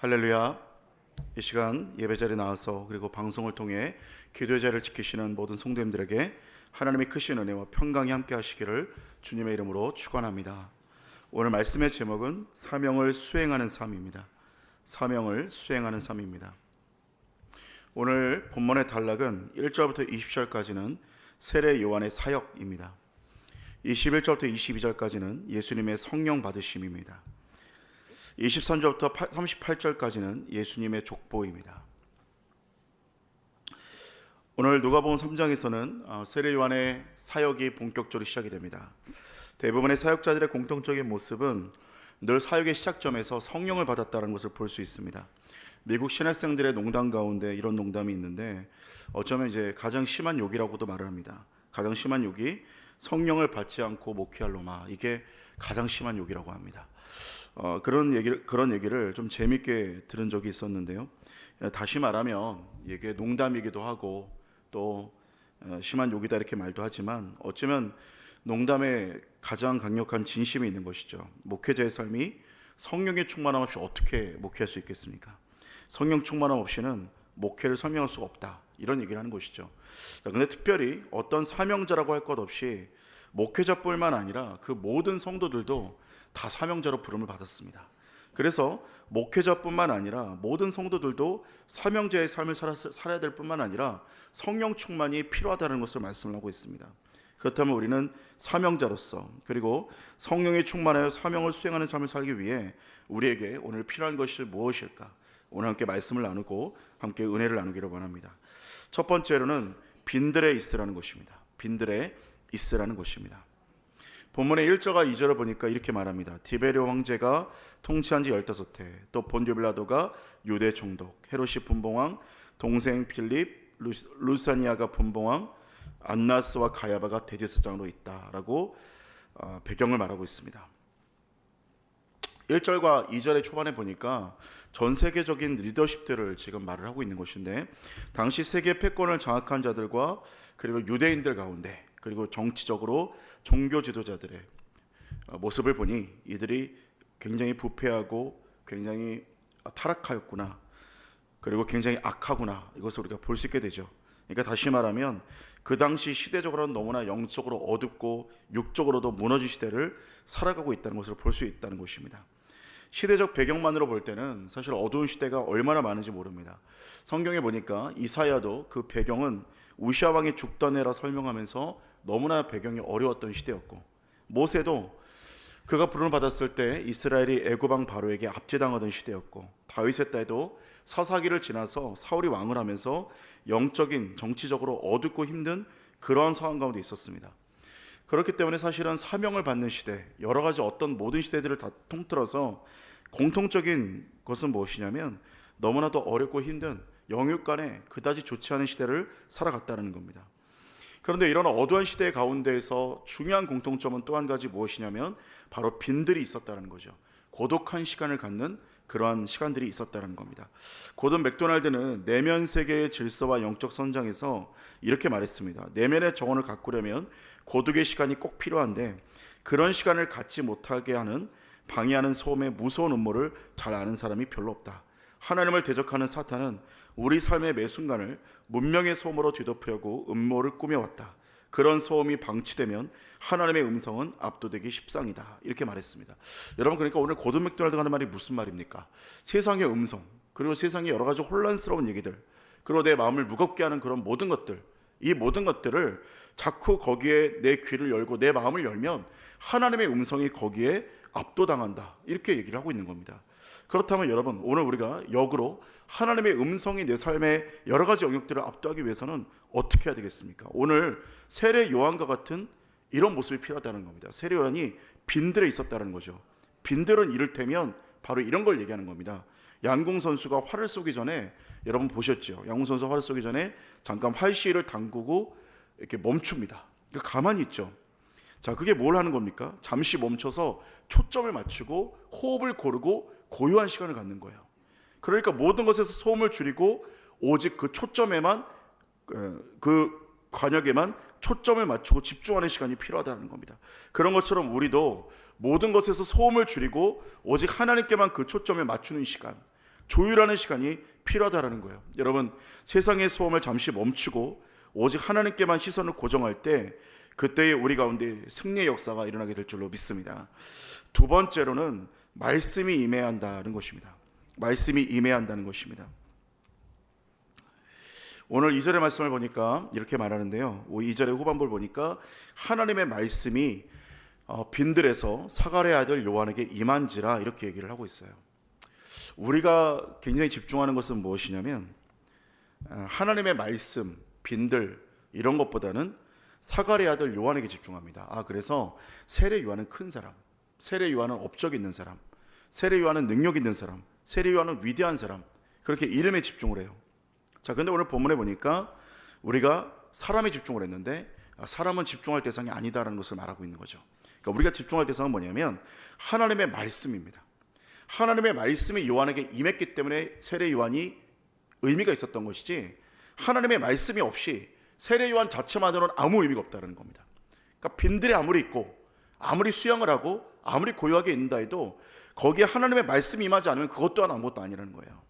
할렐루야. 이 시간 예배자리에 나와서 그리고 방송을 통해 기도의 자리를 지키시는 모든 성도님들에게 하나님의 크신 은혜와 평강이 함께 하시기를 주님의 이름으로 축원합니다. 오늘 말씀의 제목은 사명을 수행하는 삶입니다. 사명을 수행하는 삶입니다. 오늘 본문의 단락은 1절부터 20절까지는 세례 요한의 사역입니다. 21절부터 22절까지는 예수님의 성령 받으심입니다. 23절부터 38절까지는 예수님의 족보입니다. 오늘 누가복음 3장에서는 세례 요한의 사역이 본격적으로 시작이 됩니다. 대부분의 사역자들의 공통적인 모습은 늘 사역의 시작점에서 성령을 받았다는 것을 볼 수 있습니다. 미국 신학생들의 농담 가운데 이런 농담이 있는데 어쩌면 이제 가장 심한 욕이라고도 말을 합니다. 가장 심한 욕이 성령을 받지 않고 목회할 놈아, 이게 가장 심한 욕이라고 합니다. 그런 얘기를 좀 재밌게 들은 적이 있었는데요. 다시 말하면 이게 농담이기도 하고 또 심한 욕이다 이렇게 말도 하지만 어쩌면 농담에 가장 강력한 진심이 있는 것이죠. 목회자의 삶이 성령의 충만함 없이 어떻게 목회할 수 있겠습니까? 성령 충만함 없이는 목회를 설명할 수가 없다, 이런 얘기를 하는 것이죠. 그런데 특별히 어떤 사명자라고 할 것 없이 목회자뿐만 아니라 그 모든 성도들도 다 사명자로 부름을 받았습니다. 그래서 목회자뿐만 아니라 모든 성도들도 사명자의 삶을 살아야 될 뿐만 아니라 성령 충만이 필요하다는 것을 말씀을 하고 있습니다. 그렇다면 우리는 사명자로서 그리고 성령에 충만하여 사명을 수행하는 삶을 살기 위해 우리에게 오늘 필요한 것이 무엇일까? 오늘 함께 말씀을 나누고 함께 은혜를 나누기를 원합니다. 첫 번째로는 빈들에 있으라는 것입니다. 빈들에 있으라는 것입니다. 본문의 1절과 2절을 보니까 이렇게 말합니다. 디베리오 황제가 통치한 지 15해, 또 본디오 빌라도가 유대 총독, 헤롯이 분봉왕, 동생 필립, 루사니아가 분봉왕, 안나스와 가야바가 대제사장으로 있다라고 배경을 말하고 있습니다. 1절과 2절의 초반에 보니까 전 세계적인 리더십들을 지금 말을 하고 있는 것인데, 당시 세계 패권을 장악한 자들과 그리고 유대인들 가운데 그리고 정치적으로 종교 지도자들의 모습을 보니 이들이 굉장히 부패하고 굉장히 타락하였구나, 그리고 굉장히 악하구나, 이것을 우리가 볼 수 있게 되죠. 그러니까 다시 말하면 그 당시 시대적으로는 너무나 영적으로 어둡고 육적으로도 무너진 시대를 살아가고 있다는 것을 볼 수 있다는 것입니다. 시대적 배경만으로 볼 때는 사실 어두운 시대가 얼마나 많은지 모릅니다. 성경에 보니까 이사야도 그 배경은 우시아 왕이 죽던 해라 설명하면서 너무나 배경이 어려웠던 시대였고, 모세도 그가 부름을 받았을 때 이스라엘이 애굽 왕 바로에게 압제당하던 시대였고, 다윗의 때도 사사기를 지나서 사울이 왕을 하면서 영적인 정치적으로 어둡고 힘든 그러한 상황 가운데 있었습니다. 그렇기 때문에 사실은 사명을 받는 시대, 여러 가지 어떤 모든 시대들을 다 통틀어서 공통적인 것은 무엇이냐면 너무나도 어렵고 힘든 영육간에 그다지 좋지 않은 시대를 살아갔다는 겁니다. 그런데 이런 어두운 시대 가운데에서 중요한 공통점은 또 한 가지 무엇이냐면 바로 빈들이 있었다는 거죠. 고독한 시간을 갖는 그러한 시간들이 있었다는 겁니다. 고든 맥도날드는 내면 세계의 질서와 영적 선장에서 이렇게 말했습니다. 내면의 정원을 가꾸려면 고독의 시간이 꼭 필요한데 그런 시간을 갖지 못하게 하는 방해하는 소음의 무서운 음모를 잘 아는 사람이 별로 없다. 하나님을 대적하는 사탄은 우리 삶의 매 순간을 문명의 소음으로 뒤덮으려고 음모를 꾸며왔다. 그런 소음이 방치되면 하나님의 음성은 압도되기 십상이다, 이렇게 말했습니다. 여러분, 그러니까 오늘 고든 맥도날드가 하는 말이 무슨 말입니까? 세상의 음성, 그리고 세상의 여러 가지 혼란스러운 얘기들, 그리고 내 마음을 무겁게 하는 그런 모든 것들, 이 모든 것들을 자꾸 거기에 내 귀를 열고 내 마음을 열면 하나님의 음성이 거기에 압도당한다, 이렇게 얘기를 하고 있는 겁니다. 그렇다면 여러분, 오늘 우리가 역으로 하나님의 음성이 내 삶의 여러 가지 영역들을 압도하기 위해서는 어떻게 해야 되겠습니까? 오늘 세례 요한과 같은 이런 모습이 필요하다는 겁니다. 세례 요한이 빈들에 있었다는 거죠. 빈들은 이를테면 바로 이런 걸 얘기하는 겁니다. 양궁 선수가 활을 쏘기 전에, 여러분 보셨죠? 양궁 선수가 활을 쏘기 전에 잠깐 활시를 담그고 이렇게 멈춥니다. 가만히 있죠. 자, 그게 뭘 하는 겁니까? 잠시 멈춰서 초점을 맞추고 호흡을 고르고 고요한 시간을 갖는 거예요. 그러니까 모든 것에서 소음을 줄이고 오직 그 초점에만, 그 관역에만 초점을 맞추고 집중하는 시간이 필요하다는 겁니다. 그런 것처럼 우리도 모든 것에서 소음을 줄이고 오직 하나님께만 그 초점에 맞추는 시간, 조율하는 시간이 필요하다라는 거예요. 여러분, 세상의 소음을 잠시 멈추고 오직 하나님께만 시선을 고정할 때 그때의 우리 가운데 승리의 역사가 일어나게 될 줄로 믿습니다. 두 번째로는 말씀이 임해야 한다는 것입니다. 말씀이 임해야 한다는 것입니다. 오늘 2절의 말씀을 보니까 이렇게 말하는데요. 2절의 후반부를 보니까 하나님의 말씀이 빈들에서 사갈의 아들 요한에게 임한지라 이렇게 얘기를 하고 있어요. 우리가 굉장히 집중하는 것은 무엇이냐면 하나님의 말씀, 빈들 이런 것보다는 사갈의 아들 요한에게 집중합니다. 그래서 세례 요한은 큰 사람, 세례 요한은 업적이 있는 사람, 세례 요한은 능력 있는 사람, 세례 요한은 위대한 사람, 그렇게 이름에 집중을 해요. 자, 근데 오늘 본문에 보니까 우리가 사람에 집중을 했는데 사람은 집중할 대상이 아니다라는 것을 말하고 있는 거죠. 그러니까 우리가 집중할 대상은 뭐냐면 하나님의 말씀입니다. 하나님의 말씀이 요한에게 임했기 때문에 세례 요한이 의미가 있었던 것이지, 하나님의 말씀이 없이 세례 요한 자체만으로는 아무 의미가 없다는 겁니다. 그러니까 빈들에 아무리 있고 아무리 수양을 하고 아무리 고요하게 있는다 해도 거기에 하나님의 말씀이 임하지 않으면 그것 또한 아무것도 아니라는 거예요.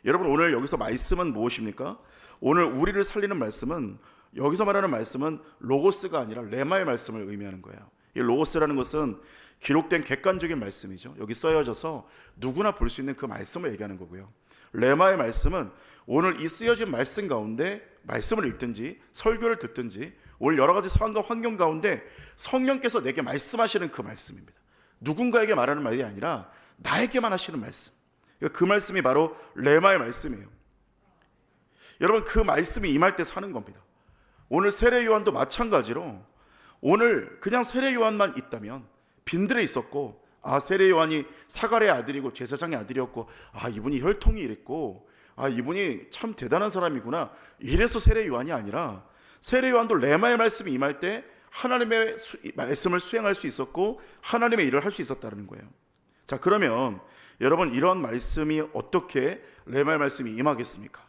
여러분, 오늘 여기서 말씀은 무엇입니까? 오늘 우리를 살리는 말씀은, 여기서 말하는 말씀은 로고스가 아니라 레마의 말씀을 의미하는 거예요. 이 로고스라는 것은 기록된 객관적인 말씀이죠. 여기 쓰여져서 누구나 볼 수 있는 그 말씀을 얘기하는 거고요. 레마의 말씀은 오늘 이 쓰여진 말씀 가운데 말씀을 읽든지 설교를 듣든지 오늘 여러 가지 상황과 환경 가운데 성령께서 내게 말씀하시는 그 말씀입니다. 누군가에게 말하는 말이 아니라 나에게만 하시는 말씀. 그 말씀이 바로 레마의 말씀이에요. 여러분, 그 말씀이 임할 때 사는 겁니다. 오늘 세례 요한도 마찬가지로 오늘 그냥 세례 요한만 있다면, 빈들에 있었고 세례 요한이 사갈의 아들이고 제사장의 아들이었고 이분이 혈통이 이랬고 이분이 참 대단한 사람이구나, 이래서 세례 요한이 아니라 세례 요한도 레마의 말씀이 임할 때 하나님의 말씀을 수행할 수 있었고 하나님의 일을 할 수 있었다는 거예요. 자, 그러면 여러분, 이런 말씀이 어떻게 레마의 말씀이 임하겠습니까?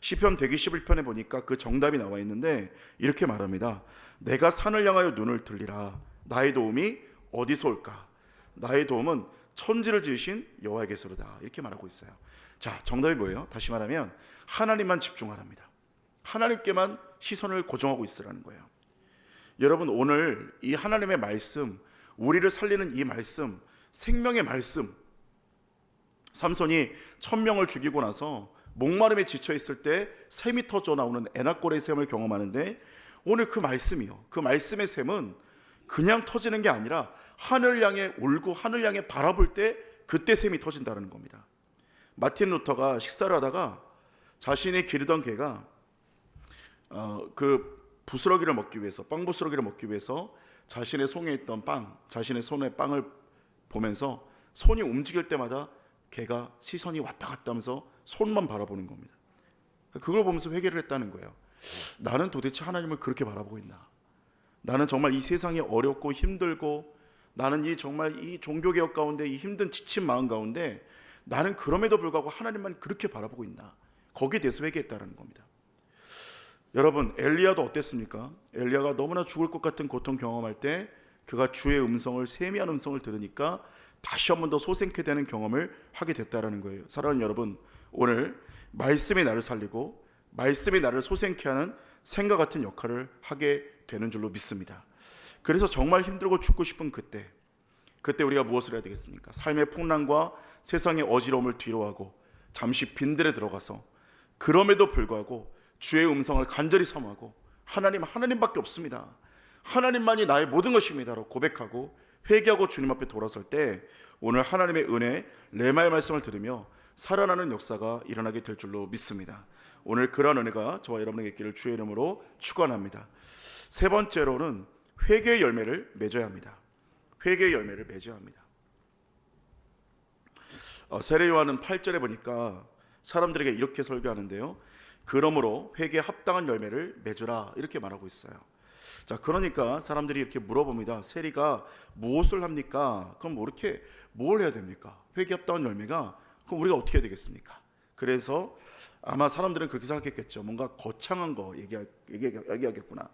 시편 121편에 보니까 그 정답이 나와 있는데 이렇게 말합니다. 내가 산을 향하여 눈을 들리라. 나의 도움이 어디서 올까? 나의 도움은 천지를 지으신 여호와에게서로다. 이렇게 말하고 있어요. 자, 정답이 뭐예요? 다시 말하면 하나님만 집중하랍니다. 하나님께만 시선을 고정하고 있으라는 거예요. 여러분, 오늘 이 하나님의 말씀, 우리를 살리는 이 말씀, 생명의 말씀, 삼손이 1000명을 죽이고 나서 목마름에 지쳐 있을 때 샘이 터져 나오는 에나골의 샘을 경험하는데, 오늘 그 말씀이요, 그 말씀의 샘은 그냥 터지는 게 아니라 하늘 향해 울고 하늘 향해 바라볼 때 그때 샘이 터진다는 겁니다. 마틴 루터가 식사를 하다가 자신이 기르던 개가 그 부스러기를 먹기 위해서, 빵 부스러기를 먹기 위해서 자신의 손에 있던 자신의 손에 빵을 보면서 손이 움직일 때마다 개가 시선이 왔다 갔다 하면서 손만 바라보는 겁니다. 그걸 보면서 회개를 했다는 거예요. 나는 도대체 하나님을 그렇게 바라보고 있나? 나는 정말 이 세상이 어렵고 힘들고, 나는 정말 이 종교개혁 가운데 이 힘든 지친 마음 가운데 나는 그럼에도 불구하고 하나님만 그렇게 바라보고 있나? 거기에 대해서 회개했다는 겁니다. 여러분, 엘리야도 어땠습니까? 엘리야가 너무나 죽을 것 같은 고통 경험할 때 그가 주의 음성을, 세미한 음성을 들으니까 다시 한 번 더 소생케 되는 경험을 하게 됐다는 거예요. 사랑하는 여러분, 오늘 말씀이 나를 살리고 말씀이 나를 소생케 하는 생과 같은 역할을 하게 되는 줄로 믿습니다. 그래서 정말 힘들고 죽고 싶은 그때 우리가 무엇을 해야 되겠습니까? 삶의 풍랑과 세상의 어지러움을 뒤로하고 잠시 빈들에 들어가서 그럼에도 불구하고 주의 음성을 간절히 사모하고 하나님밖에 없습니다, 하나님만이 나의 모든 것입니다로 고백하고 회개하고 주님 앞에 돌아설 때 오늘 하나님의 은혜, 레마의 말씀을 들으며 살아나는 역사가 일어나게 될 줄로 믿습니다. 오늘 그러한 은혜가 저와 여러분에게 있기를 주의 이름으로 축원합니다. 세 번째로는 회개의 열매를 맺어야 합니다. 회개의 열매를 맺어야 합니다. 세례 요한은 8절에 보니까 사람들에게 이렇게 설교하는데요, 그러므로 회개에 합당한 열매를 맺으라, 이렇게 말하고 있어요. 자, 그러니까 사람들이 이렇게 물어봅니다. 세리가 무엇을 합니까? 그럼 뭘 해야 됩니까? 회개에 합당한 열매가, 그럼 우리가 어떻게 해야 되겠습니까? 그래서 아마 사람들은 그렇게 생각했겠죠. 뭔가 거창한 거 얘기하겠구나.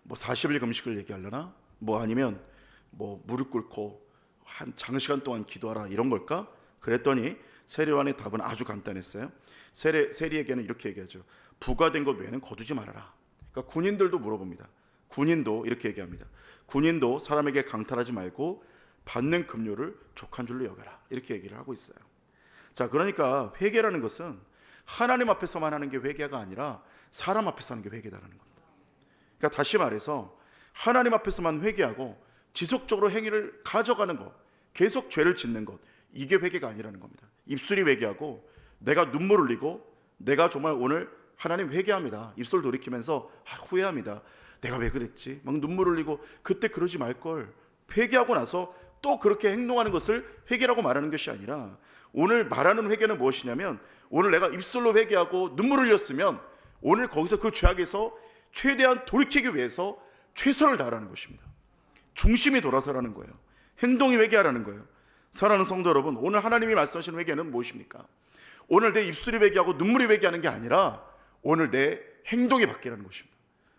뭐 40일 금식을 얘기하려나? 아니면 무릎 꿇고 한 장시간 동안 기도하라, 이런 걸까? 그랬더니 세리요한의 답은 아주 간단했어요. 세리에게는 이렇게 얘기하죠. 부과된 것 외에는 거두지 말아라. 그러니까 군인들도 물어봅니다. 군인도 이렇게 얘기합니다. 군인도 사람에게 강탈하지 말고 받는 급료를 족한 줄로 여겨라. 이렇게 얘기를 하고 있어요. 자, 그러니까 회개라는 것은 하나님 앞에서만 하는 게 회개가 아니라 사람 앞에서 하는 게 회개다라는 겁니다. 그러니까 다시 말해서 하나님 앞에서만 회개하고 지속적으로 행위를 가져가는 것, 계속 죄를 짓는 것, 이게 회개가 아니라는 겁니다. 입술이 회개하고 내가 눈물 흘리고 내가 정말 오늘 하나님 회개합니다. 입술 돌이키면서 후회합니다. 내가 왜 그랬지? 막 눈물 흘리고 그때 그러지 말걸. 회개하고 나서 또 그렇게 행동하는 것을 회개라고 말하는 것이 아니라 오늘 말하는 회개는 무엇이냐면 오늘 내가 입술로 회개하고 눈물 흘렸으면 오늘 거기서 그 죄악에서 최대한 돌이키기 위해서 최선을 다하라는 것입니다. 중심이 돌아서라는 거예요. 행동이 회개하라는 거예요. 사랑하는 성도 여러분, 오늘 하나님이 말씀하시는 회개는 무엇입니까? 오늘 내 입술이 회개하고 눈물이 회개하는 게 아니라 오늘 내 행동이 바뀌라는 것입니다.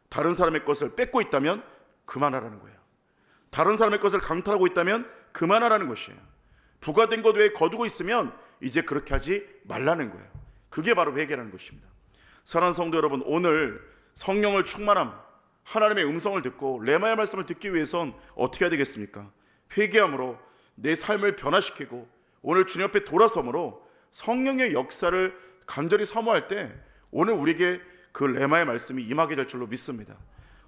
다른 사람의 것을 뺏고 있다면 그만하라는 거예요. 다른 사람의 것을 강탈하고 있다면 그만하라는 것이에요. 부과된 것 외에 거두고 있으면 이제 그렇게 하지 말라는 거예요. 그게 바로 회개라는 것입니다. 사랑하는 성도 여러분, 오늘 성령을 충만함, 하나님의 음성을 듣고 레마의 말씀을 듣기 위해선 어떻게 해야 되겠습니까? 회개함으로 내 삶을 변화시키고 오늘 주님 앞에 돌아섬으로 성령의 역사를 간절히 사모할 때 오늘 우리에게 그 레마의 말씀이 임하게 될 줄로 믿습니다.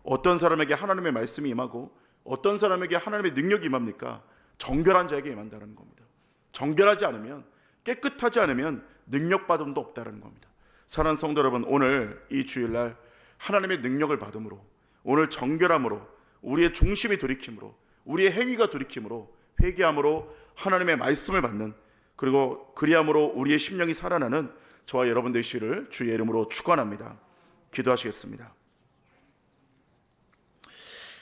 어떤 사람에게 하나님의 말씀이 임하고 어떤 사람에게 하나님의 능력이 임합니까? 정결한 자에게 임한다는 겁니다. 정결하지 않으면, 깨끗하지 않으면 능력받음도 없다는 겁니다. 사랑하는 성도 여러분, 오늘 이 주일날 하나님의 능력을 받음으로, 오늘 정결함으로, 우리의 중심이 돌이킴으로, 우리의 행위가 돌이킴으로, 회개함으로 하나님의 말씀을 받는, 그리고 그리함으로 우리의 심령이 살아나는 저와 여러분 되시기를 주의 이름으로 축원합니다. 기도하시겠습니다.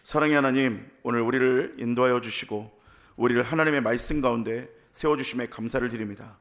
사랑의 하나님, 오늘 우리를 인도하여 주시고 우리를 하나님의 말씀 가운데 세워주심에 감사를 드립니다.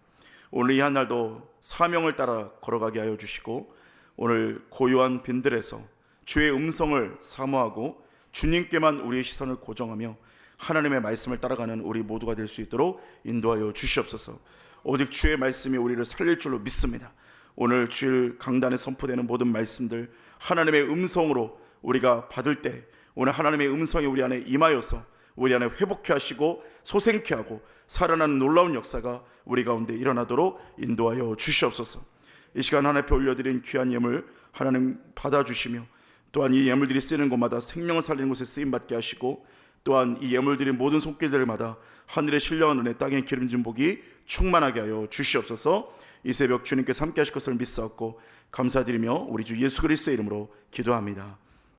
오늘 이 한 날도 사명을 따라 걸어가게 하여 주시고 오늘 고요한 빈들에서 주의 음성을 사모하고 주님께만 우리의 시선을 고정하며 하나님의 말씀을 따라가는 우리 모두가 될 수 있도록 인도하여 주시옵소서. 오직 주의 말씀이 우리를 살릴 줄로 믿습니다. 오늘 주일 강단에 선포되는 모든 말씀들 하나님의 음성으로 우리가 받을 때 오늘 하나님의 음성이 우리 안에 임하여서 우리 안에 회복케 하시고 소생케 하고 살아나는 놀라운 역사가 우리 가운데 일어나도록 인도하여 주시옵소서. 이 시간 하나님 앞에 올려드린 귀한 예물 하나님 받아주시며 또한 이 예물들이 쓰이는 곳마다 생명을 살리는 곳에 쓰임받게 하시고 또한 이 예물들인 모든 손길들마다 하늘의 신령한 은혜 땅의 기름진 복이 충만하게 하여 주시옵소서. 이 새벽 주님께서 함께 하실 것을 믿사옵고 감사드리며 우리 주 예수 그리스도의 이름으로 기도합니다.